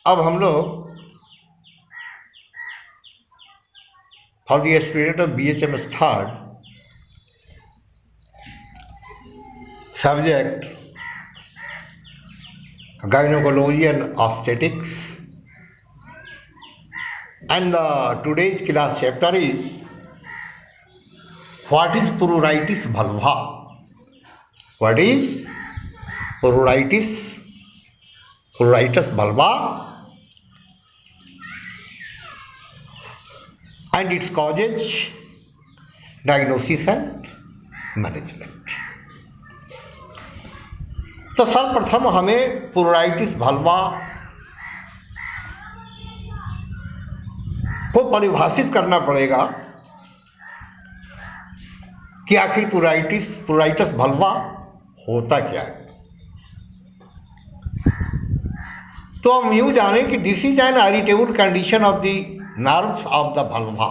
अब हम लोग for the student of BHMS third subject gynecology and obstetrics, and today's class chapter is what is pruritus vulva. What is pruritus vulva and its causes, diagnosis and management. तो सर्वप्रथम हमें प्लूराइटिस vulva को परिभाषित करना पड़ेगा कि आखिर प्लूराइटिस वल्वा होता क्या है। तो हम यूँ जानें कि this is an irritable condition of the nerves of the vulva.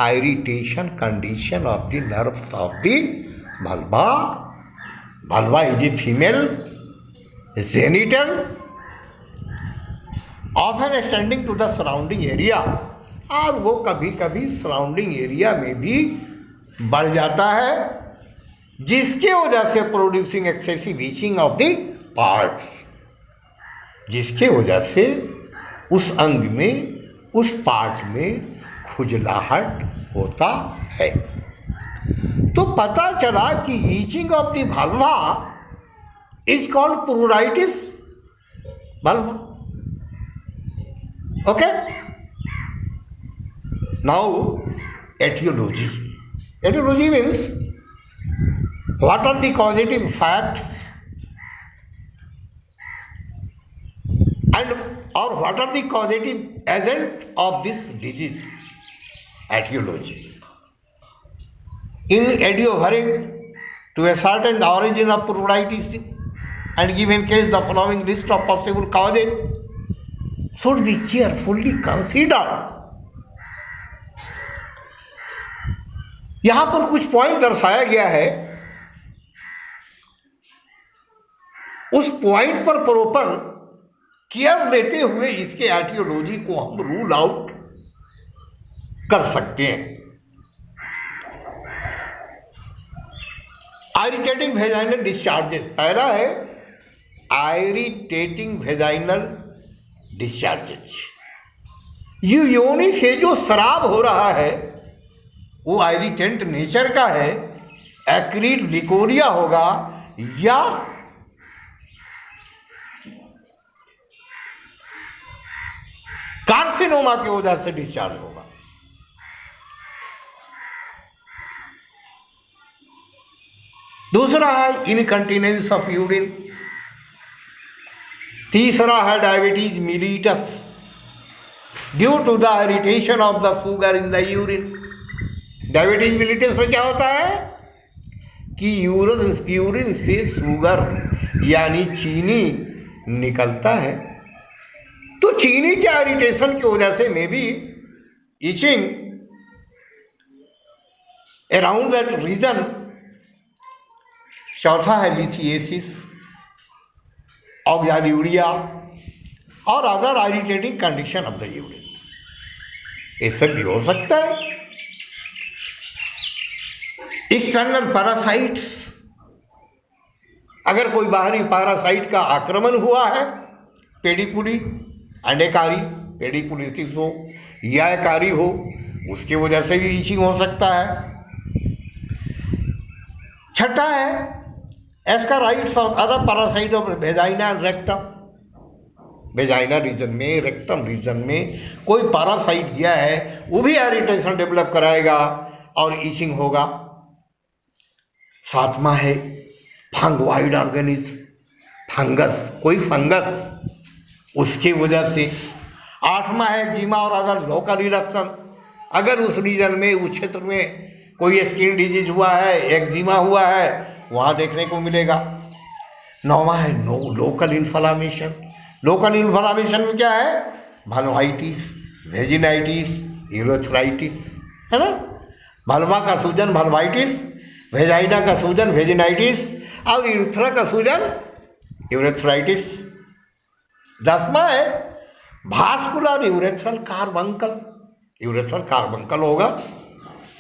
Irritation condition of the nerves of the vulva. Vulva is a female genital often extending to the surrounding area, और वो कभी कभी सराउंडिंग एरिया में भी बढ़ जाता है, जिसके वजह से producing excessive itching of the parts, जिसके वजह से उस अंग में, उस पार्ट में खुजलाहट होता है। तो पता चला कि itching of the vulva is called pruritus vulva. Okay, now etiology. Etiology means what are the causative facts and और what are the causative agent of this disease. Etiology in adhering to a certain origin of pruritus and given case the following list of possible causes should be carefully considered। यहां पर कुछ point दर्शाया गया है, उस point पर proper care लेते हुए इसके एटियोलॉजी को हम रूल आउट कर सकते हैं। इरिटेटिंग वेजाइनल डिस्चार्जेस, पहला है इरिटेटिंग वेजाइनल डिस्चार्जेस। ये योनि से जो स्राव हो रहा है वो इरिटेंट नेचर का है, एक्रीड लिकोरिया होगा या कार्सिनोमा की वजह से डिस्चार्ज होगा। दूसरा है इनकंटिनेंस ऑफ यूरिन। तीसरा है diabetes mellitus due to the irritation of the sugar in the urine. Diabetes mellitus में क्या होता है कि यूरिन से शुगर यानी चीनी निकलता है, तो चीनी के इरिटेशन की वजह से may be itching around that region. चौथा है लिथिएसिस, ऑक्जाल्यूरिया और other irritating condition of the urine, ये सब भी हो सकता है। एक्सटर्नल पैरासाइट्स, अगर कोई बाहरी पैरासाइट का आक्रमण हुआ है, पेडिकुली अंडेकारी पेडिकुलिसिस हो या एकारी हो, उसकी वजह से भी ईचिंग हो सकता है। छठा है एस्काराइड्स और other parasite of vagina and rectum. Vagina region में, रेक्टम रीजन में कोई पैरासाइट गया है, वो भी इरिटेशन डेवलप कराएगा और ईचिंग होगा। सातवां है फंगवाइड ऑर्गेनिज्म, फंगस, कोई फंगस, उसकी वजह से। आठवां है एक्जिमा और अदर लोकल इरप्शन, अगर उस रीजन में, उस क्षेत्र में कोई स्किन डिजीज हुआ है, एक्जिमा हुआ है, वहाँ देखने को मिलेगा। नौवां है लोकल इन्फ्लामेशन। लोकल इन्फ्लामेशन में क्या है, वल्वाइटिस, वेजिनाइटिस, यूरेथ्राइटिस, है ना। वल्वा का सूजन वल्वाइटिस, वेजाइना का सूजन वेजिनाइटिस और यूरेथ्रा का सूजन यूरेथ्राइटिस। 10वां है vascular urethral carbuncle, urethral carbuncle होगा,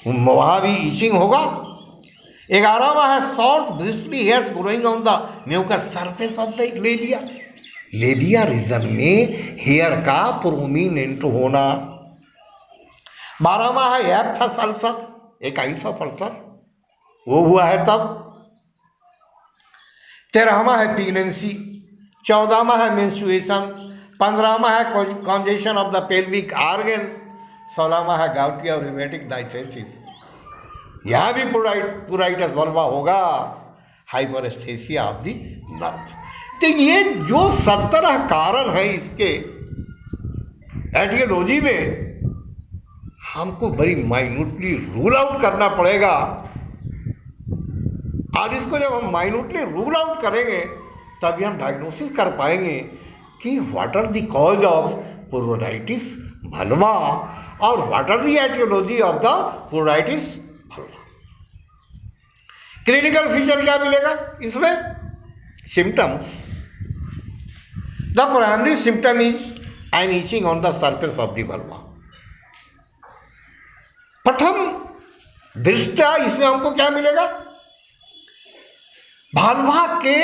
वहां भी ईचिंग होगा। 11वां है short bristly hairs growing on the mucous surface of the labia, labia region में हेयर का प्रोमिनेंट होना। 12वां है एप्थस अल्सर, एक काइंड ऑफ अल्सर, वो हुआ है तब। 13वां है प्रेगनेंसी। 14वां है मेंस्ट्रुएशन। 15वां है congestion of the pelvic organ. 16वां है गाउटी और रिमेटिक डायथेसिस। यहां भी पुराइटस वल्वा होगा, हाइपरेस्थेसिया ऑफ द नर्व। तो ये जो 17 कारण हैं इसके एटियोलॉजी में, हमको बड़ी माइन्यूटली रूल आउट करना पड़ेगा। और इसको जब हम माइन्यूटली रूल आउट करेंगे तभी हम डायग्नोसिस कर पाएंगे कि what are the cause of pruritus vulva और what are the etiology of the pruritus vulva. Clinical feature क्या मिलेगा इसमें? Symptoms. The primary symptom is an itching on the surface of the vulva. प्रथम दृष्टया इसमें हमको क्या मिलेगा? वल्वा के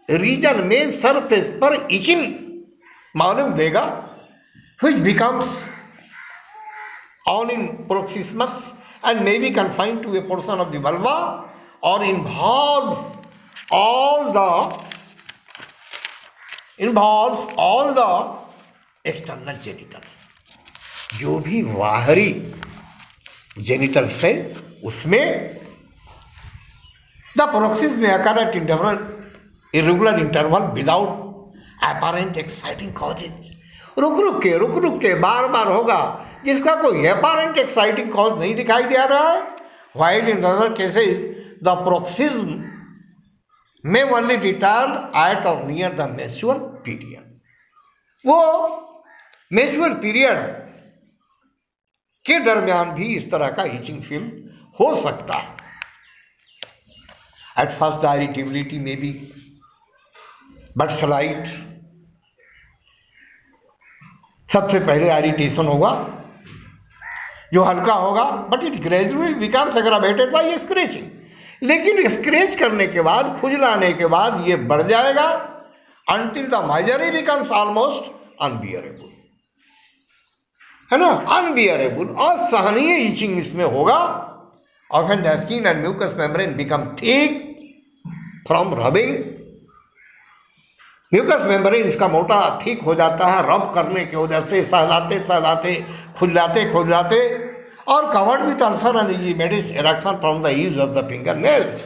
रीजन में सरफेस पर इचिंग मालूम देगा, which becomes on in paroxysmus and may be confined to a portion of the vulva or involves all the external genitals। जो भी बाहरी जेनिटल्स है उसमें the paroxysm may occur at irregular interval without apparent exciting causes। रुक रुक के बार बार होगा जिसका कोई apparent exciting cause नहीं दिखाई दे रहा है। While in other cases the paroxysm may only return at or near the menstrual period। वो menstrual period के दरमियान भी इस तरह का ईचिंग फील हो सकता है। At first the irritability may be but slight। सबसे पहले इरिटेशन होगा जो हल्का होगा, but it gradually becomes aggravated by scratching. लेकिन स्क्रैच करने के बाद, खुजलाने के बाद ये बढ़ जाएगा until the misery becomes almost unbearable, है ना, अनबियरेबल, असहनीय ईचिंग इसमें होगा। Often the skin and mucous membrane become thick from rubbing। Mucous membrane इसका मोटा थिक हो जाता है रब करने की वजह से, सहलाते खुजलाते और covered with ulcer and immediate erection from the use of the finger nails.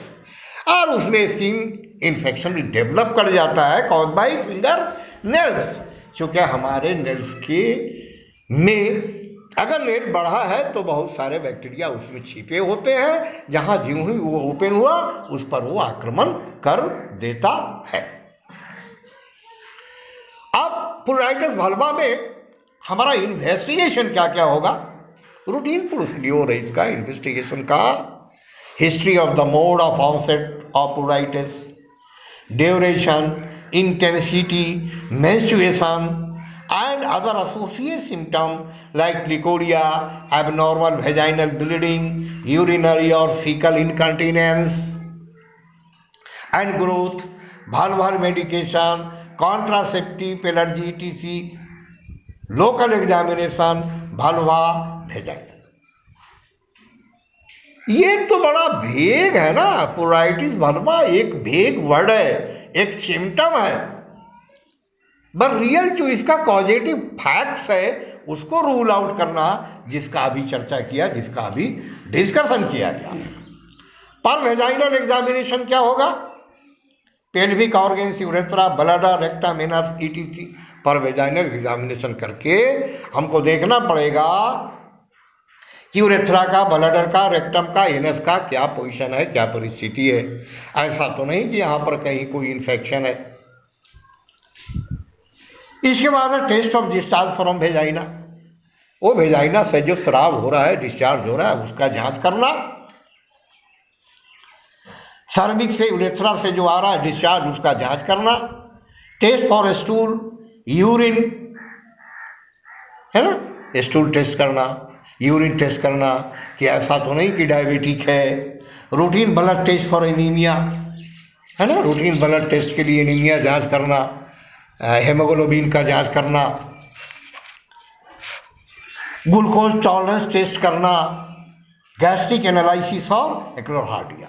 और उसमें स्किन इन्फेक्शन भी डेवलप कर जाता है कॉज बाय फिंगर नेल्स। क्योंकि हमारे नेल्स के में अगर नेल बढ़ा है तो बहुत सारे बैक्टीरिया उसमें छिपे होते हैं, जहां ज्यों ही वो ओपन हुआ उस पर वो आक्रमण कर देता है। अब प्लूराइटिस वल्वा में हमारा इन्वेस्टिगेशन क्या क्या होगा? रूटीन प्रोसीड्योर है इसका इन्वेस्टिगेशन का। History of the mode of onset of pleuritis, duration, intensity, menstruation and other associated symptoms like licoria, abnormal vaginal bleeding, urinary or fecal incontinence and growth, vulval medication, contraceptive, allergy etc, local examination, vulva, vagina। ये तो बड़ा vague है ना, प्लूराइटिस vulva एक vague word है, एक symptom है। But real जो इसका कॉजेटिव फैक्ट्स है उसको रूल आउट करना, जिसका अभी चर्चा किया, जिसका अभी डिस्कशन किया गया। पर वेजाइनल एग्जामिनेशन क्या होगा? Pelvic organs, urethra, bladder, rectum, anus etc पर वेजाइनल एग्जामिनेशन करके हमको देखना पड़ेगा कि यूरेथ्रा का, ब्लैडर का, रेक्टम का, एनस का क्या पोजीशन है, क्या परिस्थिति है। ऐसा तो नहीं कि यहाँ पर कहीं कोई इन्फेक्शन है। इसके बाद है test of discharge from vagina. वो वेजाइना से जो स्राव हो रहा है, डिस्चार्ज हो रहा है, उसका जांच करना। सर्विक्स से, यूरेथ्रा से जो आ रहा है डिस्चार्ज, उसका जांच करना। टेस्ट फॉर स्टूल, यूरिन है ना, स्टूल टेस्ट करना, यूरिन टेस्ट करना कि ऐसा तो नहीं कि डायबिटिक है, routine blood test for anaemia है ना, रूटीन ब्लड टेस्ट के लिए एनीमिया जांच करना, हेमोग्लोबिन का जांच करना, ग्लूकोज टॉलरेंस टेस्ट करना, गैस्ट्रिक एनालिसिस और एक्लोहार्डिया।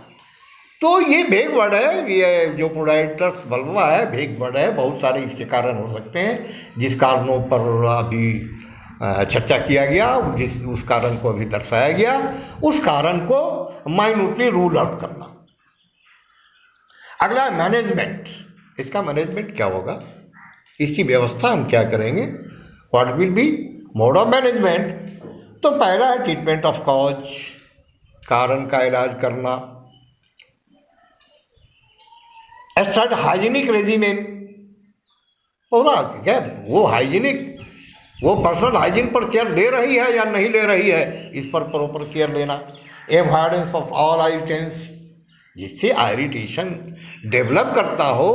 तो ये भेग वर्ड है, ये जो प्रोडाइटर्स बल्वा है भेग वर्ड है, बहुत सारे इसके कारण हो सकते हैं जिस कारणों पर अभी चर्चा किया गया, जिस उस कारण को अभी दर्शाया गया, उस कारण को माइन्यूटली रूल आउट करना। अगला मैनेजमेंट, इसका मैनेजमेंट क्या होगा, इसकी व्यवस्था हम क्या करेंगे, what will be mode of management. तो पहला है ट्रीटमेंट ऑफ कॉज, कारण का इलाज करना। स्टार्ट हाइजीनिक रेजिमेन, होगा क्या वो हाइजीनिक, वो पर्सनल हाइजीन पर केयर ले रही है या नहीं ले रही है, इस पर प्रॉपर केयर लेना। एवॉइडेंस ऑफ ऑल इरिटेंट्स, जिससे इरिटेशन डेवलप करता हो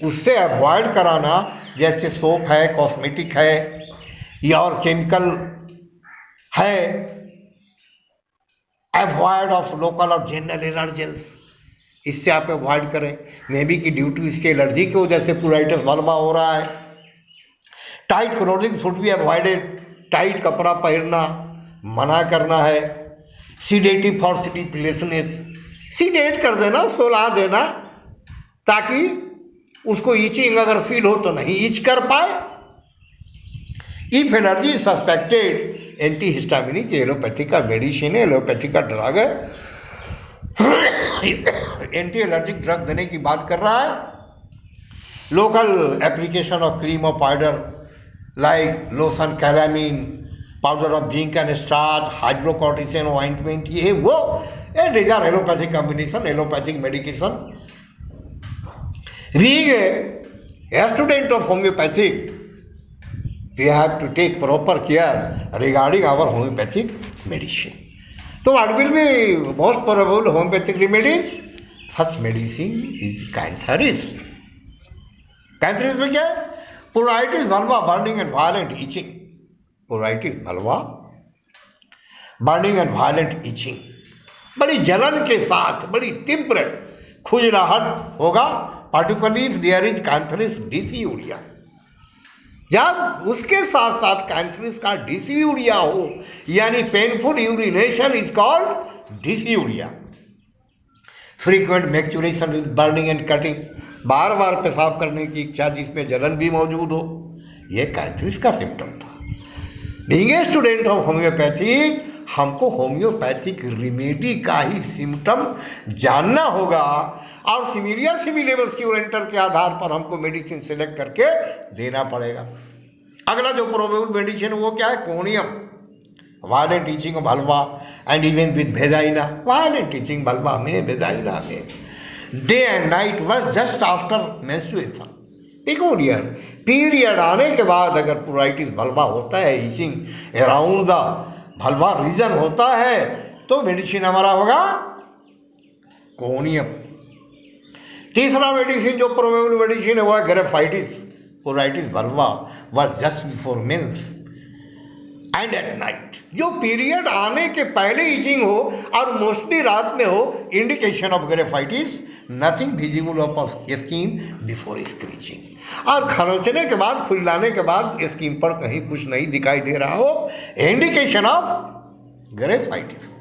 उससे अवॉइड कराना, जैसे सोप है, कॉस्मेटिक है या और केमिकल है। अवॉइड ऑफ लोकल और जनरल एलर्जेंस, इससे आप अवॉइड करें, मे बी कि ड्यू टू इसके एलर्जी की वजह से प्लूराइटिस बल्बा हो रहा है। Tight clothing should be avoided, tight कपड़ा पहनना मना करना है। सीडेटिव फॉर स्लीपलेसनेस, सीडेट कर देना, सुला देना, ताकि उसको ईचिंग अगर फील हो तो नहीं ईच कर पाए। If allergy suspected, anti histaminic allopathic का मेडिसिन है, एलोपैथिक का ड्रग है, एंटी एलर्जिक ड्रग देने की बात कर रहा है। लोकल एप्लीकेशन ऑफ क्रीम और powder like lotion, calamine, powder of zinc and starch, hydrocortisone ointment, ये वो these are allopathic combination, allopathic medication. Being a student of homoeopathic, we have to take proper care regarding our homeopathic medicine. So what will be most probable homeopathic remedies? First medicine is cantharis. Cantharis में क्या है? Pruritus vulva, burning and violent itching. Pruritus vulva, burning and violent itching. बड़ी जलन के साथ, बड़ी तीव्र खुजलाहट होगा, particularly if there is cantharis dysuria. जब उसके साथ साथ कैंथरिस का डिसयूरिया हो, यानी painful urination is called dysuria. Frequent micturition with burning and cutting, बार बार पेशाब करने की इच्छा जिसमें जलन भी मौजूद हो, यह कैंथरिस का सिम्टम था। Being a student of homeopathic, हमको होम्योपैथिक रिमेडी का ही सिम्टम जानना होगा और सिमिलियर सिमिलेबस क्यूरेंटर के आधार पर हमको मेडिसिन सेलेक्ट करके देना पड़ेगा। अगला जो प्रोबेबल मेडिसिन वो क्या है, conium, violent itching of vulva and even with vagina, violent itching vulva में, वेजाइना में, day and night worse just after menstruation. पिकोरियर पीरियड आने के बाद अगर प्लूराइटिस वल्वा होता है, itching around the vulva region होता है, तो मेडिसिन हमारा होगा कोनियम। तीसरा मेडिसिन जो प्रोबेबल मेडिसिन है वो है graphites, pleuritis vulva was just before menses and at night, जो पीरियड आने के पहले ईचिंग हो और मोस्टली रात में हो, indication of graphites, nothing visible of skin before screeching, और खरोचने के बाद, खुजलाने के बाद स्किन पर कहीं कुछ नहीं दिखाई दे रहा हो, इंडिकेशन ऑफ ग्रेफाइटिस।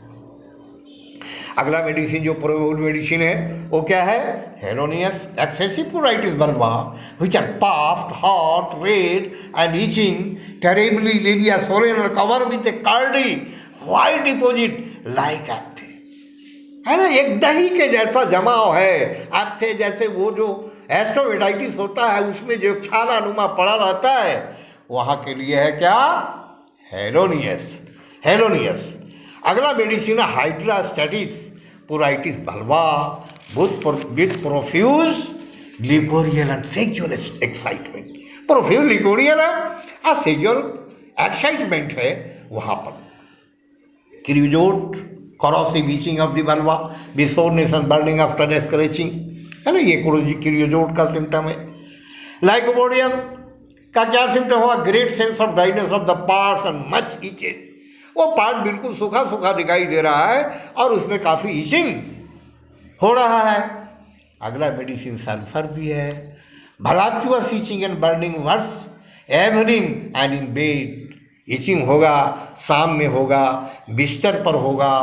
अगला मेडिसिन जो प्रोबेबल मेडिसिन है वो क्या है, helonias excessive pruritus vulva which are puffed, hot, red and itching terribly, labia swollen cover with a curdy white deposit like aphthae, है ना, एक दही के जैसा जमाव है। एप्थे जैसे वो जो एस्टोमेटाइटिस होता है उसमें जो छाला नुमा पड़ा रहता है, वहाँ के लिए है क्या, हेलोनियस, हेलोनियस। अगला मेडिसिन है hydrastis pruritus vulva with profuse leucorrhoeal and sexual excitement. Profuse leucorrhoeal है और सेक्सुअल एक्साइटमेंट है वहाँ पर। Kreosote, corrosive itching of the vulva, soreness and burning after scratching, है ना, ये क्रियोजोट का सिम्टम है। लाइकोपोडियम, का क्या सिम्टम हुआ? Great sense of dryness of the parts and much itches. वो पार्ट बिल्कुल सूखा सूखा दिखाई दे रहा है और उसमें काफ़ी इचिंग हो रहा है। अगला मेडिसिन सल्फर भी है। Voluptuous itching and burning worse evening and in bed. Itching होगा, शाम में होगा, बिस्तर पर होगा,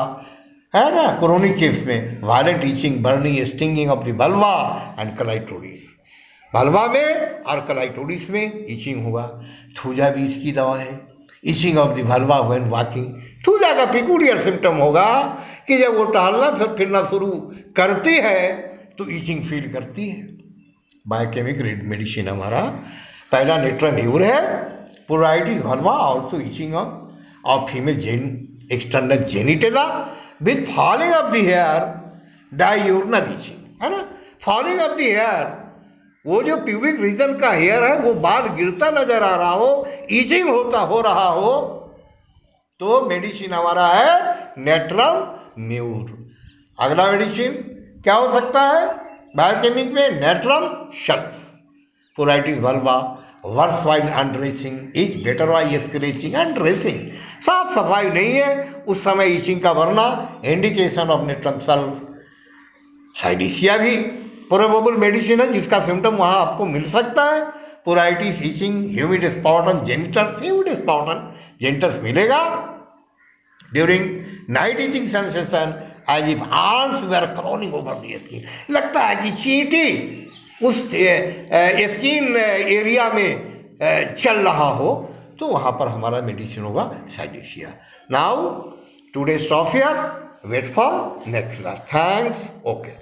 है ना। क्रोनिक केस में violent itching, burning, stinging of the vulva and clitoris. Vulva में और क्लाइटोरिस में इचिंग होगा। थूजा भी इसकी दवा है। Itching of the vulva when walking. Thuja का पिक्यूलियर सिम्टम होगा कि जब वो टहलना फिरना शुरू करती है तो इचिंग फील करती है। बायोकेमिक मेडिसिन हमारा पहला नेट्रम है। Pruritus vulva also itching of female external genitalia with falling of the hair, diurnal itching, है ना। फॉलिंग ऑफ द हेयर, वो जो प्यूबिक रीजन का हेयर है वो बाल गिरता नजर आ रहा हो, इचिंग हो रहा हो, तो मेडिसिन हमारा है नेट्रम म्यूर। अगला मेडिसिन क्या हो सकता है बायोकेमिक में? Natrum sulph. Pruritus vulva worse while undressing is better by scratching and dressing. साफ सफाई नहीं है उस समय इचिंग का वरना इंडिकेशन ऑफ नेट्रम शल्फ। साइडिसिया भी प्रोबेबल मेडिसिन है जिसका सिम्टम वहाँ आपको मिल सकता है। Pruritus, itching, humid spot on genitals, humid spot on genitals मिलेगा। During night itching sensation as if arms were crawling over the skin. लगता है कि चींटी उस स्किन एरिया में चल रहा हो, तो वहाँ पर हमारा मेडिसिन होगा साइडिसिया। Now today stop here, wait for next class. Thanks. Okay.